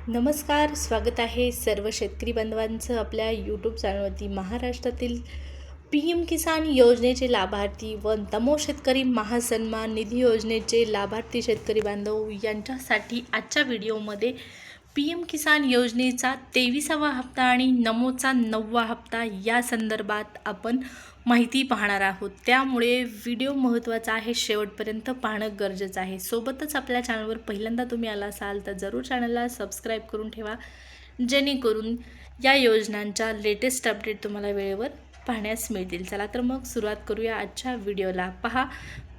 नमस्कार, स्वागत आहे सर्व शेतकरी बांधवांचं आपल्या यूट्यूब चॅनलवरती. महाराष्ट्रातील PM किसान योजनेचे लाभार्थी व नमो शेतकरी महासन्मान निधी योजनेचे लाभार्थी शेतकरी बांधव यांच्यासाठी आजच्या व्हिडिओमध्ये PM किसान योजनेचा 23वा हप्ता आणि नमोचा 9वा हप्ता या संदर्भात आपण माहिती पाहणार आहोत. त्यामुळे व्हिडिओ महत्त्वाचा आहे, शेवटपर्यंत पाहणं गरजेचं आहे. सोबतच आपल्या चॅनलवर पहिल्यांदा तुम्ही आला असाल तर जरूर चॅनलला सबस्क्राईब करून ठेवा, जेणेकरून या योजनांच्या लेटेस्ट अपडेट तुम्हाला वेळेवर पाहण्यास मिळतील. चला तर मग सुरुवात करूया आजच्या व्हिडिओला. पहा,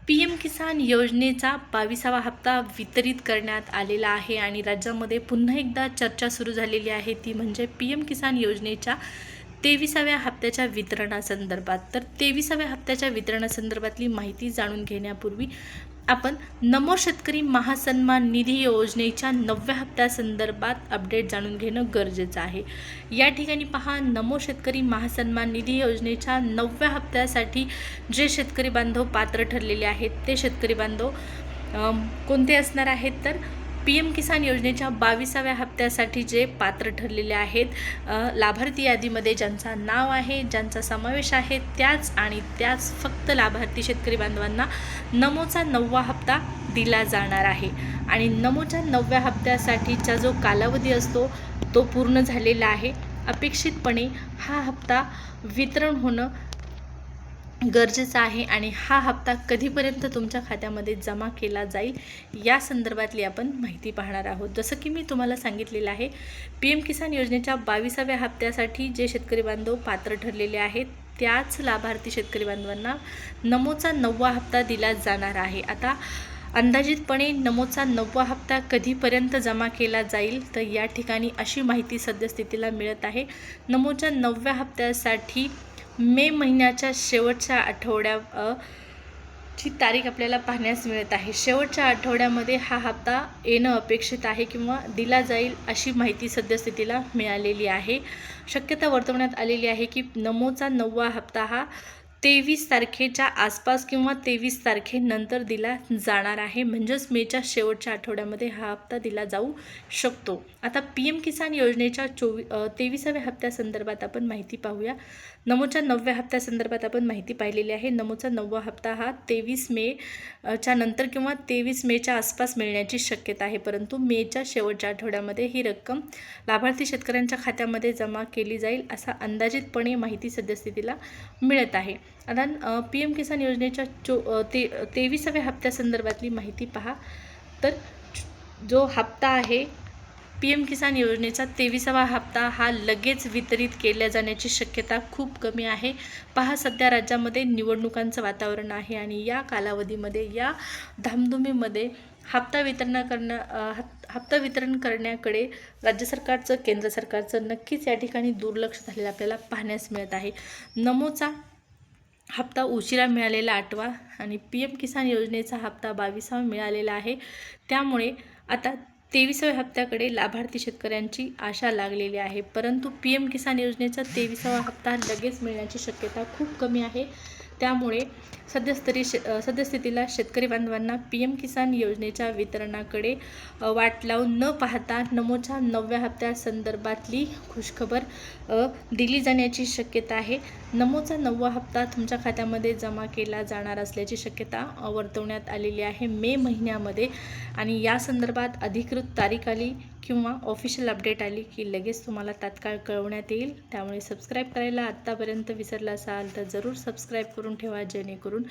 PM किसान योजनेचा 22वा हप्ता वितरित करण्यात आलेला आहे आणि राज्यामध्ये पुन्हा एकदा चर्चा सुरू झालेली आहे, ती म्हणजे PM किसान योजनेच्या 23व्या हप्त्याच्या वितरणासंदर्भात. तर 23व्या हप्त्याच्या वितरणासंदर्भातली माहिती जाणून घेण्यापूर्वी आपण नमो शेतकरी महासन्मान निधी योजनेच्या 9व्या हप्त्यासंदर्भात अपडेट जाणून घेणं गरजेचं आहे. या ठिकाणी पहा, नमो शेतकरी महासन्मान निधी योजनेच्या 9व्या हप्त्यासाठी जे शेतकरी बांधव पात्र ठरलेले आहेत ते शेतकरी बांधव कोणते असणार आहेत, तर PM किसान योजनेच्या 22व्या हप्त्यासाठी जे पात्र ठरलेले आहेत, लाभार्थी यादीमध्ये ज्यांचं नाव आहे, ज्यांचा समावेश आहे, त्याच फक्त लाभार्थी शेतकरी बांधवांना नमोचा 9वा हप्ता दिला जाणार आहे. आणि नमोच्या 9व्या हप्त्यासाठीचा जो कालावधी असतो तो पूर्ण झालेला आहे. अपेक्षितपणे हा हप्ता वितरण होणं गरजेचं आहे आणि हा हप्ता कधीपर्यंत तुमच्या खात्यामध्ये जमा केला जाईल या संदर्भातली आपण माहिती पाहणार आहोत. जसं की मी तुम्हाला सांगितलेलं आहे, PM किसान योजनेच्या 22व्या हप्त्यासाठी जे शेतकरी बांधव पात्र ठरलेले आहेत त्याच लाभार्थी शेतकरी बांधवांना नमोचा 9वा हप्ता दिला जाणार आहे. आता अंदाजितपणे नमोचा 9वा हप्ता कधीपर्यंत जमा केला जाईल, तर या ठिकाणी अशी माहिती सद्यस्थितीला मिळत आहे. नमोच्या 9व्या हप्त्यासाठी मे महिन्याच्या शेवटच्या ची तारीख आपल्याला पाहण्यास मिळत आहे. शेवटच्या आठवड्यामध्ये हा हप्ता येणं अपेक्षित आहे किंवा दिला जाईल अशी माहिती सद्यस्थितीला मिळालेली आहे. शक्यता वर्तवण्यात आलेली आहे की नमोचा 9वा हप्ता हा 23 तारखेच्या आसपास किंवा 23 तारखेनंतर दिला जाणार आहे. म्हणजेच मेच्या शेवटच्या आठवड्यामध्ये हा हप्ता दिला जाऊ शकतो. आता PM किसान योजनेच्या 23व्या हप्त्यासंदर्भात आपण माहिती पाहूया. नमोच्या 9व्या हप्त्यासंदर्भात आपण माहिती पाहिलेली आहे. नमोचा 9वा हप्ता हा 23 मे च्या नंतर किंवा 23 मेच्या आसपास मिळण्याची शक्यता आहे, परंतु मेच्या शेवटच्या आठवड्यामध्ये ही रक्कम लाभार्थी शेतकऱ्यांच्या खात्यामध्ये जमा केली जाईल असा अंदाजितपणे माहिती सद्यस्थितीला मिळत आहे. आता PM किसान योजनेच्या 23व्या हप्त्यासंदर्भातली माहिती पहा. तर जो हप्ता आहे PM किसान योजनेचा 23वा हप्ता हा लगेच वितरित केल्या जाण्याची शक्यता खूप कमी आहे. पहा, सध्या राज्यामध्ये निवडणुकांचं वातावरण आहे आणि या कालावधीमध्ये, या धामधुमीमध्ये हप्ता वितरण करण्याकडे राज्य सरकारचं, केंद्र सरकारचं नक्कीच या ठिकाणी दुर्लक्ष झालेलं आपल्याला पाहण्यास मिळत आहे. नमोचा हप्ता उशिरा मिळालेला 8वा आणि PM किसान योजनेचा हप्ता 22वा मिळालेला आहे. त्यामुळे आता 23व्या हप्त्याकडे लाभार्थी शेतकऱ्यांची आशा लागलेली आहे, परंतु PM किसान योजनेचा 23वा हप्ता लगेच मिळण्याची शक्यता खूप कमी आहे. त्यामुळे सद्यस्थितीला शेतकरी बांधवांना PM किसान योजनेच्या वितरणाकडे वाट लावून न पाहता नमोच्या 9व्या हप्त्यासंदर्भातली खुशखबर दिली जाण्याची शक्यता आहे. नमोचा 9वा हप्ता तुमच्या खात्यामध्ये जमा केला जाणार असल्याची शक्यता वर्तवण्यात आलेली आहे मे महिन्यामध्ये. आणि या संदर्भात अधिकृत तारीख आली किंवा ऑफिशियल अपडेट आली की लगेच तुम्हाला तात्काळ कळवण्यात येईल. त्यामुळे सबस्क्राईब करायला आत्तापर्यंत विसरला असाल तर जरूर सबस्क्राईब करून ठेवा, जेणेकरून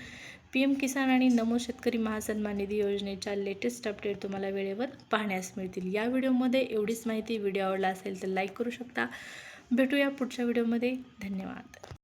PM किसान आणि नमो शेतकरी महासन्मान निधी योजनेच्या लेटेस्ट अपडेट तुम्हाला वेळेवर पाहण्यास मिळतील. या व्हिडिओमध्ये एवढीच माहिती. व्हिडिओ आवडला असेल तर लाईक करू शकता. भेटूया पुढच्या व्हिडिओमध्ये. धन्यवाद.